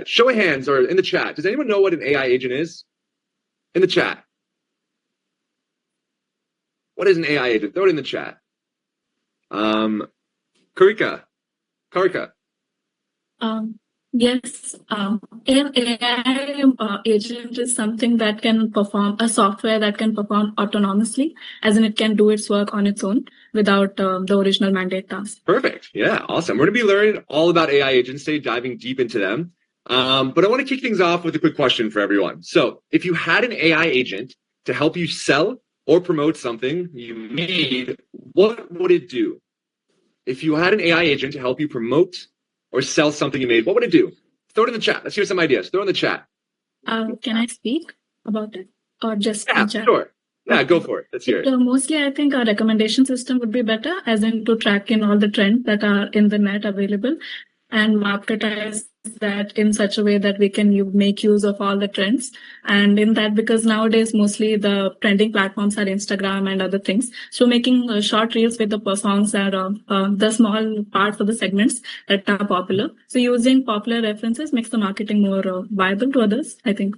Show of hands or in the chat. Does anyone know what an AI agent is? In the chat. What is an AI agent? Throw it in the chat. Karika. Karika. Um, yes, an AI agent is something that can perform a software that can perform autonomously, as in it can do its work on its own without the original mandate task. Perfect. Yeah, awesome. We're going to be learning all about AI agents today, diving deep into them. But I want to kick things off with a quick question for everyone. So, if you had an AI agent to help you sell or promote something you made, what would it do? If you had an AI agent to help you promote or sell something you made, what would it do? Throw it in the chat. Let's hear some ideas. Throw it in the chat. Can I speak about it or just Yeah, in chat? sure. Yeah, Okay. go for it. Let's hear it. Mostly, I think our recommendation system would be better, as in to track in all the trends that are in the net available and marketize that in such a way that we can make use of all the trends. And in that, because nowadays mostly the trending platforms are Instagram and other things. So making short reels with the songs are the small part for the segments that are popular. So using popular references makes the marketing more viable to others, I think.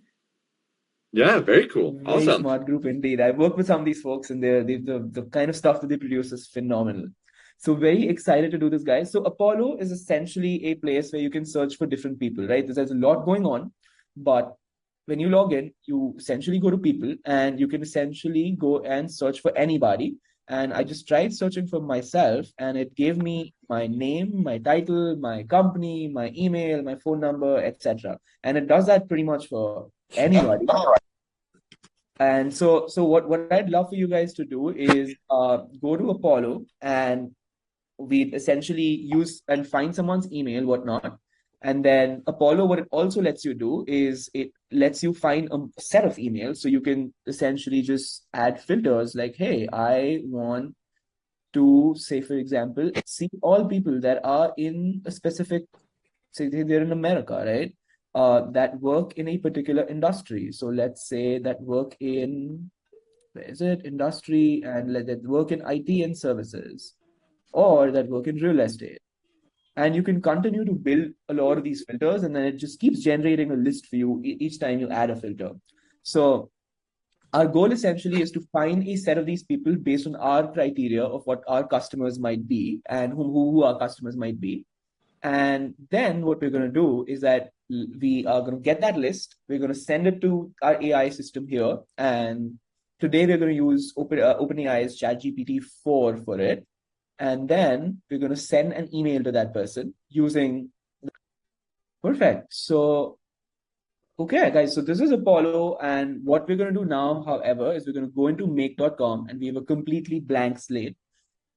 Yeah, very cool. Very Awesome. smart group indeed. I've worked with some of these folks, and the kind of stuff that they produce is phenomenal. So very excited to do this, guys. So Apollo is essentially a place where you can search for different people, right? There's a lot going on, but when you log in, you essentially go to people, and you can essentially go and search for anybody. And I just tried searching for myself, and it gave me my name, my title, my company, my email, my phone number, etc. And it does that pretty much for anybody. And so what I'd love for you guys to do is go to Apollo, and we essentially use and find someone's email, whatnot. And then Apollo, what it also lets you do is it lets you find a set of emails. So you can essentially just add filters like, hey, I want to say, for example, see all people that are in a specific, say they're in America, right? That work in a particular industry. So let's say that work in, where is it? Industry, and let that work in IT and services, or that work in real estate. And you can continue to build a lot of these filters, and then it just keeps generating a list for you each time you add a filter. So our goal essentially is to find a set of these people based on our criteria of what our customers might be and who our customers might be. And then what we're going to do is that we are going to get that list. We're going to send it to our AI system here. And today we're going to use OpenAI's ChatGPT 4 for it. And then we're going to send an email to that person using. Perfect. So, okay, guys. So this is Apollo. And what we're going to do now, however, is we're going to go into make.com, and we have a completely blank slate.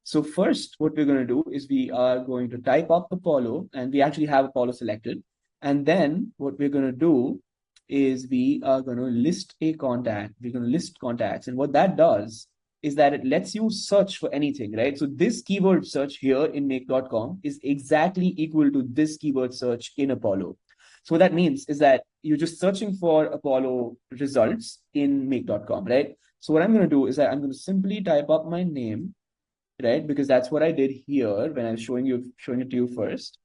So first, what we're going to do is we are going to type up Apollo, and we actually have Apollo selected. And then what we're going to do is we are going to list a contact. We're going to list contacts. And what that does is that it lets you search for anything, right? So this keyword search here in make.com is exactly equal to this keyword search in Apollo. So what that means is that you're just searching for Apollo results in make.com, right? So what I'm going to do is that I'm going to simply type up my name, right? Because that's what I did here when I was showing it to you first.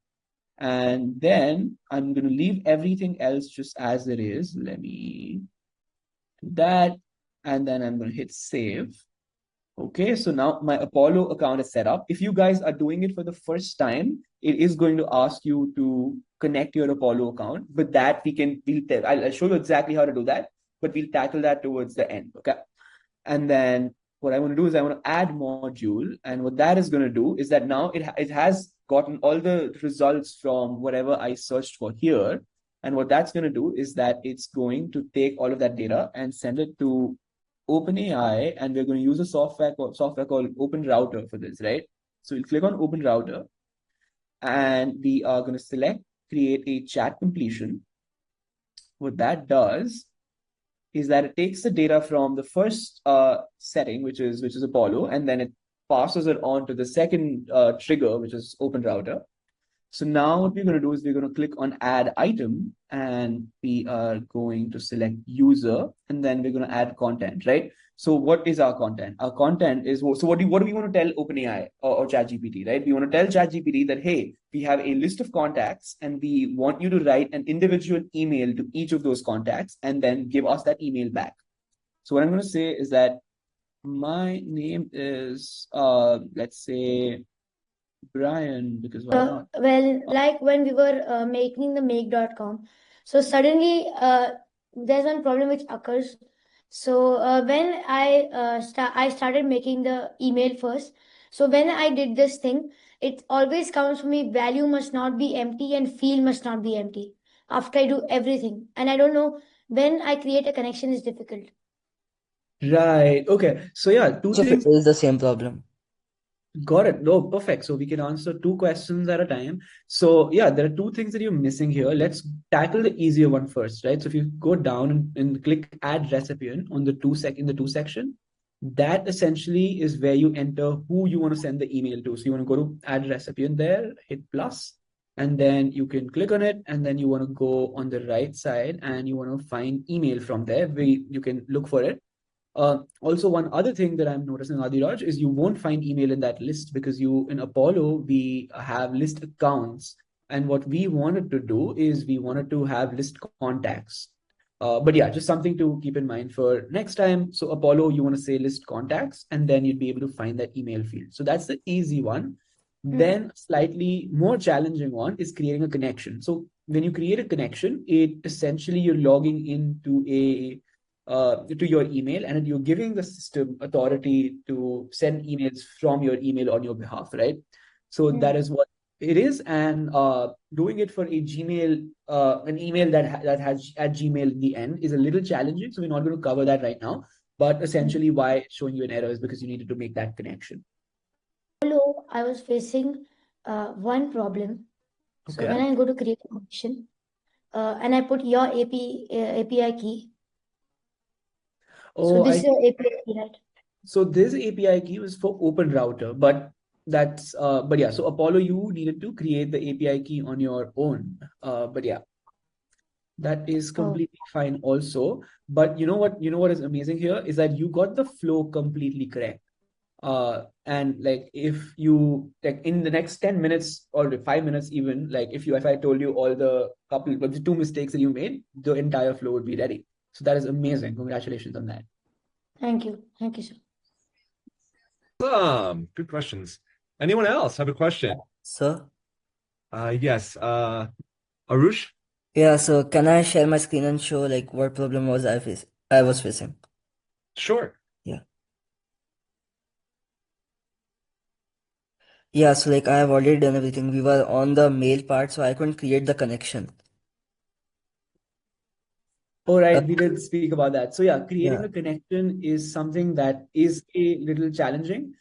And then I'm going to leave everything else just as it is. Let me do that. And then I'm going to hit save. Okay, so now my Apollo account is set up. If you guys are doing it for the first time, it is going to ask you to connect your Apollo account. But that I'll show you exactly how to do that, but we'll tackle that towards the end. Okay. And then what I want to do is I want to add module. And what that is going to do is that now it has gotten all the results from whatever I searched for here. And what that's going to do is that it's going to take all of that data and send it to OpenAI. And we're going to use a software called Open Router for this, right? So we'll click on Open Router, and we are going to select create a chat completion. What that does is that it takes the data from the first setting, which is Apollo, and then it passes it on to the second trigger, which is Open Router. So now what we're going to do is we're going to click on add item and we are going to select user and then we're going to add content, right? So what is our content? Our content is, so what do we want to tell OpenAI or ChatGPT, right? We want to tell ChatGPT that, hey, we have a list of contacts and we want you to write an individual email to each of those contacts and then give us that email back. So what I'm going to say is that my name is, let's say, Brian, because why not? Well, like when we were making the make.com, so suddenly there's one problem which occurs. So when I started making the email first, so when I did this thing, it always comes for me value must not be empty and field must not be empty after I do everything. And I don't know, when I create a connection is difficult. Right. Okay. So yeah, two So things. is the same problem. Got it. No, perfect. So we can answer two questions at a time. So yeah, there are two things that you're missing here. Let's tackle the easier one first, right? So if you go down and click add recipient on the in the two section, that essentially is where you enter who you want to send the email to. So you want to go to add recipient there, hit plus, and then you can click on it, and then you want to go on the right side and you want to find email from there. You can look for it. Also, one other thing that I'm noticing, Adiraj, is you won't find email in that list because in Apollo, we have list accounts. And what we wanted to do is we wanted to have list contacts. But yeah, just something to keep in mind for next time. So Apollo, you want to say list contacts, and then you'd be able to find that email field. So that's the easy one. Then slightly more challenging one is creating a connection. So when you create a connection, it essentially you're logging into to your email and you're giving the system authority to send emails from your email on your behalf, right? So that is what it is. And doing it for a Gmail, an email that has at Gmail in the end is a little challenging. So we're not going to cover that right now. But essentially, why it's showing you an error is because you needed to make that connection. Although I was facing one problem. So when Okay. I go to create a connection and I put your API key, so Oh, this is your API key, right? so this API key was for open router, but but yeah, so Apollo, you needed to create the API key on your own. But yeah, that is Oh, completely fine also. But you know what is amazing here is that you got the flow completely correct. And like if you like in the next 10 minutes or 5 minutes even, like if I told you all the two mistakes that you made, the entire flow would be ready. So that is amazing. Congratulations on that. thank you. Thank you, sir. Good questions. Anyone else have a question? Sir? Yes. Arush? Yeah, so can I share my screen and show like what problem I was facing? Sure. Yeah. Yeah, so like I have already done everything. We were on the mail part, so I couldn't create the connection. All right, we did speak about that. So yeah, creating Yeah. a connection is something that is a little challenging.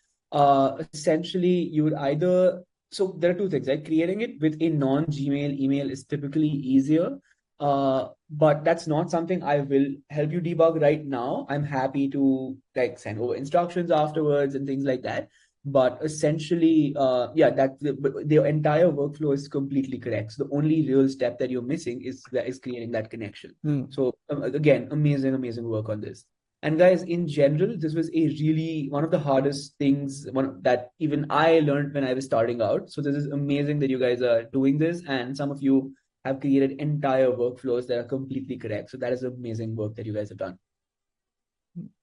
Essentially, you would either so there are two things, right? Creating it with a non-Gmail email is typically easier. But that's not something I will help you debug right now. I'm happy to like send over instructions afterwards and things like that. But essentially, yeah, the entire workflow is completely correct. So the only real step that you're missing is creating that connection. So again, amazing work on this. And guys, in general, this was a really one of the hardest things that even I learned when I was starting out. So this is amazing that you guys are doing this, and some of you have created entire workflows that are completely correct. So that is amazing work that you guys have done.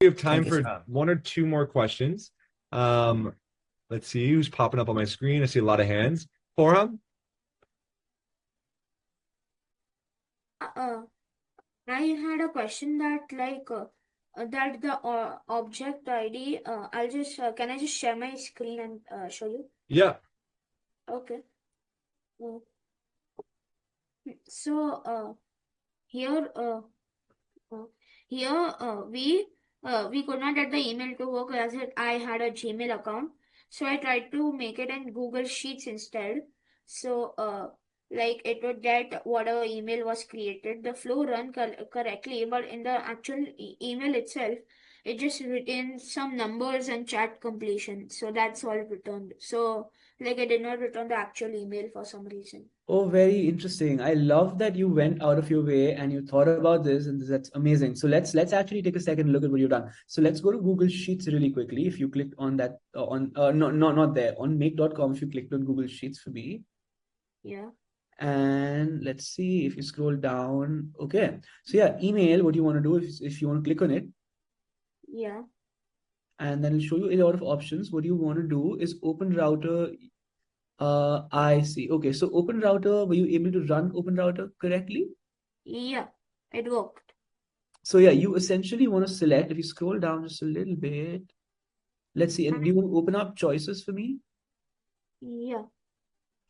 We have time Thank you, for sir. one or two more questions. Let's see who's popping up on my screen. I see a lot of hands. Forham? I had a question that that the object ID. I'll just can I just share my screen and show you? Yeah. Okay. Uh, so here uh, here we could not get the email to work as I had a Gmail account. So I tried to make it in Google Sheets instead. So like it would get whatever email was created, the flow run correctly, but in the actual email itself, it just retains some numbers and chat completion. So that's all returned. So Like I did not return the actual email for some reason. Oh, very interesting. I love that you went out of your way and you thought about this, and that's amazing. So let's actually take a second and look at what you've done. So let's go to Google Sheets really quickly. If you clicked on that on no, not there, on make.com, if you clicked on Google Sheets for me, Yeah. and let's see if you scroll down. Okay. So yeah, email, what you want to do if you want to click on it, Yeah. and then it'll show you a lot of options. What you want to do is open router. I see. Okay, so open router, were you able to run open router correctly? Yeah. It worked. So yeah, you essentially want to select, if you scroll down just a little bit, let's see, and do you want to open up choices for me? Yeah.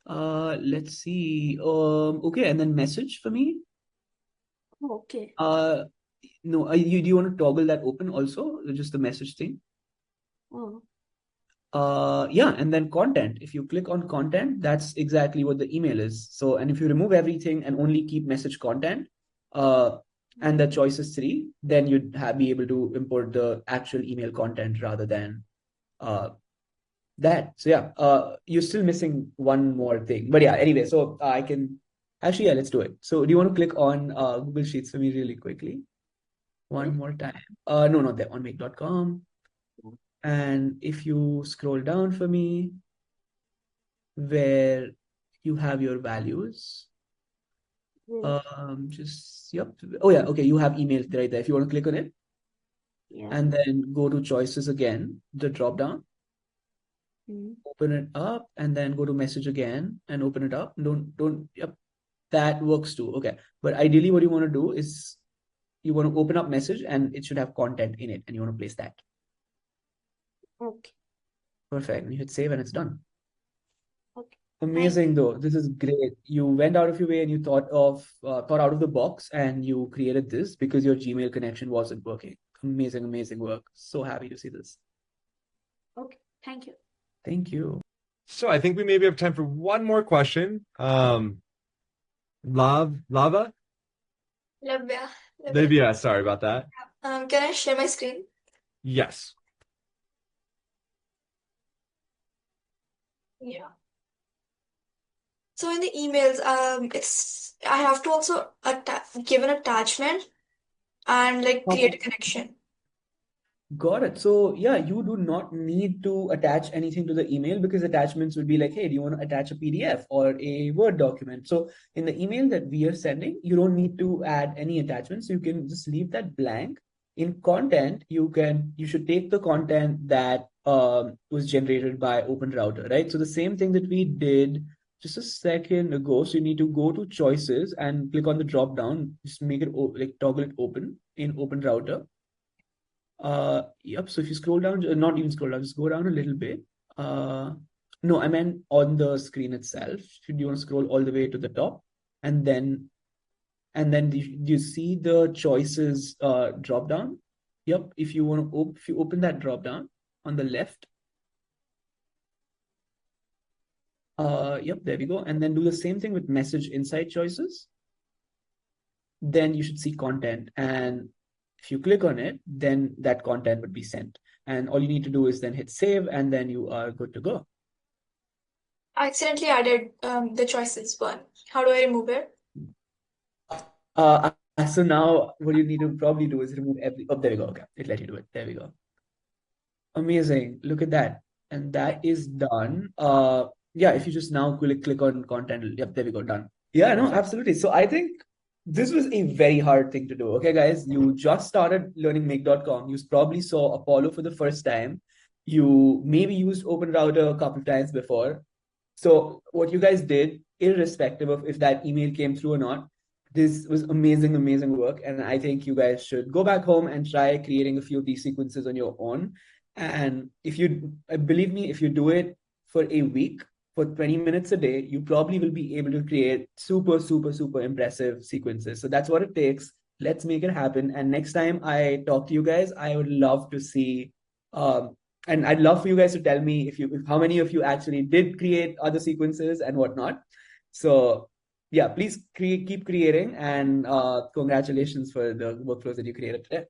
Let's see. Okay, and then message for me. Okay. No, do you want to toggle that open also, just the message thing? Oh. Yeah, and then content. If you click on content, that's exactly what the email is. So, and if you remove everything and only keep message content, and the choice is 3, then you'd be able to import the actual email content rather than that. So yeah, you're still missing one more thing. But yeah, anyway, so I can actually, yeah, let's do it. So do you want to click on Google Sheets for me really quickly? One more time. No, not there, on make.com. And if you scroll down for me, where you have your values, yep. Oh yeah, okay, you have email right there. If you want to click on it, Yeah. and then go to choices again, the drop down, open it up, and then go to message again and open it up. Yep, that works too. Okay, but ideally what you want to do is you want to open up message and it should have content in it, and you want to place that. Okay. Perfect. And you hit save and it's done. Okay. Amazing though. This is great. You went out of your way and you thought out of the box and you created this because your Gmail connection wasn't working. Amazing, amazing work. So happy to see this. Okay. Thank you. Thank you. So I think we maybe have time for one more question. Lava? Labya. Maybe, sorry about that. Can I share my screen? Yes. Yeah. So in the emails, I have to also give an attachment and like create a connection. Got it. So yeah, you do not need to attach anything to the email because attachments would be like, hey, do you want to attach a PDF or a Word document? So in the email that we are sending, you don't need to add any attachments. You can just leave that blank. In content, you should take the content that was generated by Open Router, right? So the same thing that we did just a second ago. So you need to go to choices and click on the drop down. Just make it like toggle it open in Open Router. Yep. So if you scroll down, not even scroll down, just go down a little bit. No, I meant on the screen itself. Should you want to scroll all the way to the top, and then you see the choices drop down. Yep. If you want to if you open that drop down on the left. Yep, there we go. And then do the same thing with message inside choices. Then you should see content, and if you click on it, then that content would be sent. And all you need to do is then hit save, and then you are good to go. I accidentally added the choices one. How do I remove it? So now what you need to probably do is remove oh, there we go. Okay, it let you do it. There we go. Amazing. Look at that. And that is done. Yeah, if you just now click on content, yep, there we go, done. Yeah, no, absolutely. So I think this was a very hard thing to do. Okay, guys, you just started learning make.com. You probably saw Apollo for the first time. You maybe used Open Router a couple of times before. So what you guys did, irrespective of if that email came through or not, this was amazing, amazing work. And I think you guys should go back home and try creating a few of these sequences on your own. And believe me, if you do it for a week, for 20 minutes a day, you probably will be able to create super, super, super impressive sequences. So that's what it takes. Let's make it happen. And next time I talk to you guys, I would love to see, and I'd love for you guys to tell me how many of you actually did create other sequences and whatnot. So yeah, please keep creating, and congratulations for the workflows that you created today.